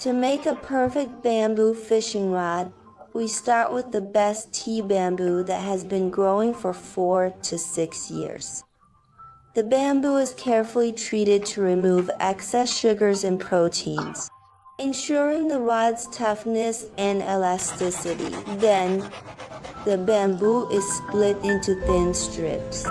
To make a perfect bamboo fishing rod, we start with the best tea bamboo that has been growing for 4 to 6 years. The bamboo is carefully treated to remove excess sugars and proteins, ensuring the rod's toughness and elasticity. Then, the bamboo is split into thin strips,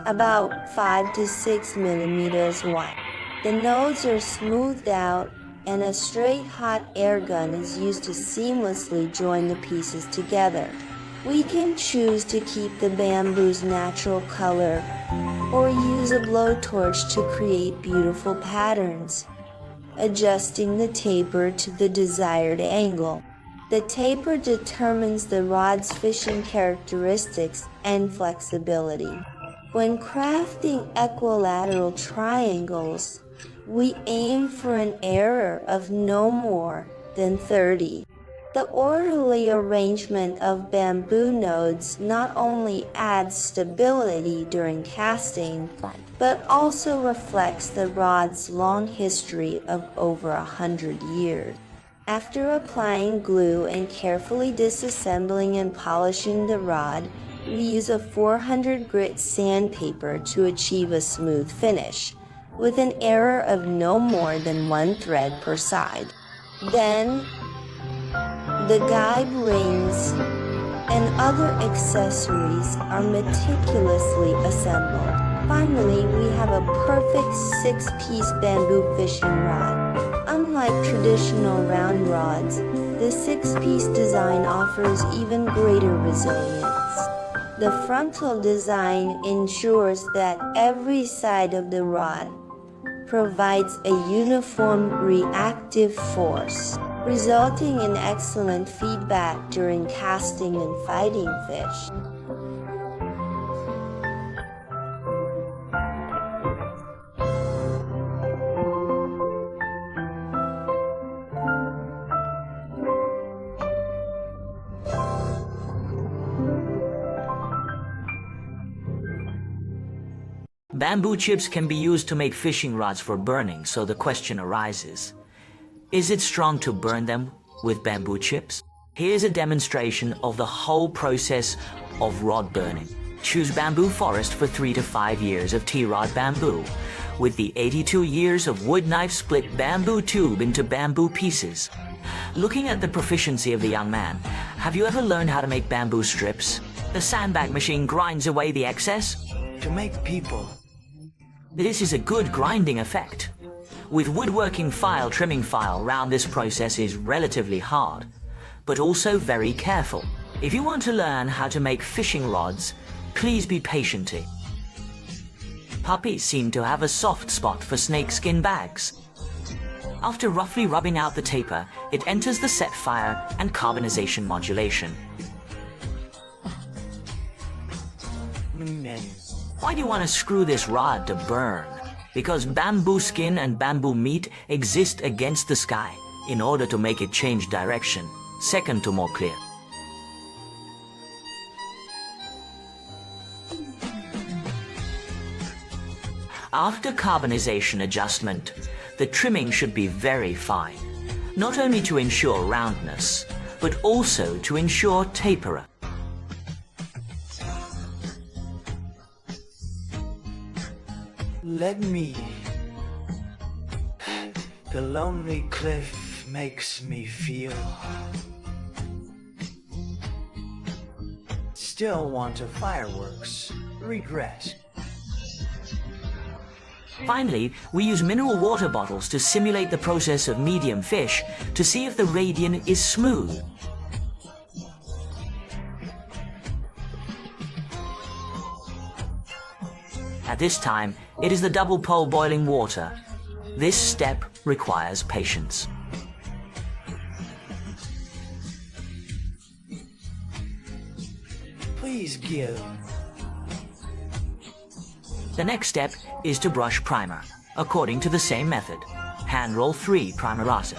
about 5 to 6 millimeters wide. The nodes are smoothed out, and a straight hot air gun is used to seamlessly join the pieces together. We can choose to keep the bamboo's natural color or use a blowtorch to create beautiful patterns, adjusting the taper to the desired angle. The taper determines the rod's fishing characteristics and flexibility. When crafting equilateral triangles, we aim for an error of no more than 30. The orderly arrangement of bamboo nodes not only adds stability during casting, but also reflects the rod's long history of over 100 years. After applying glue and carefully disassembling and polishing the rod, we use a 400 grit sandpaper to achieve a smooth finish, with an error of no more than 1 thread per side. Then, the guide rings and other accessories are meticulously assembled. Finally, we have a perfect 6-piece bamboo fishing rod. Unlike traditional round rods, the 6-piece design offers even greater resilience. The frontal design ensures that every side of the rod provides a uniform reactive force, resulting in excellent feedback during casting and fighting fish. Bamboo chips can be used to make fishing rods for burning, so the question arises, is it strong to burn them with bamboo chips? Here's a demonstration of the whole process of rod burning. Choose bamboo forest for 3 to 5 years of T-rod bamboo, with the 82 years of wood knife split bamboo tube into bamboo pieces. Looking at the proficiency of the young man, have you ever learned how to make bamboo strips? The sandbag machine grinds away the excess to make people. This is a good grinding effect. With woodworking file, trimming file round this process is relatively hard, but also very careful. If you want to learn how to make fishing rods, please be patient. Puppies seem to have a soft spot for snakeskin bags. After roughly rubbing out the taper, it enters the set fire and carbonization modulation. Why do you want to screw this rod to burn? Because bamboo skin and bamboo meat exist against the sky in order to make it change direction, second to more clear. After carbonization adjustment, the trimming should be very fine, not only to ensure roundness, but also to ensure taper. Let me. The lonely cliff makes me feel. Still want to fireworks. Regret. Finally, we use mineral water bottles to simulate the process of medium fish to see if the radian is smooth. At this time, it is the double pole boiling water. This step requires patience. Please give. The next step is to brush primer, according to the same method. Hand roll 3 primerata.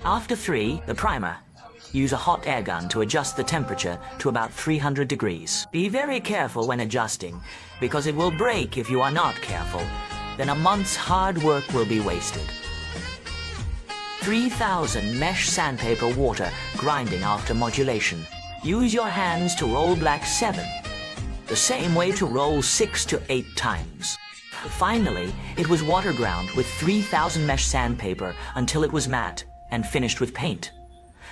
After 3, the primer. Use a hot air gun to adjust the temperature to about 300 degrees. Be very careful when adjusting, because it will break if you are not careful. Then a month's hard work will be wasted. 3,000 mesh sandpaper water grinding after modulation. Use your hands to roll black 7. The same way to roll 6 to 8 times. Finally, it was water ground with 3,000 mesh sandpaper until it was matte and finished with paint.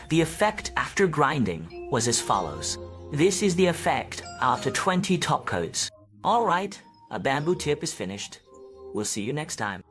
The effect after grinding was as follows. This is the effect after 20 top coats. Alright, a bamboo tip is finished. We'll see you next time.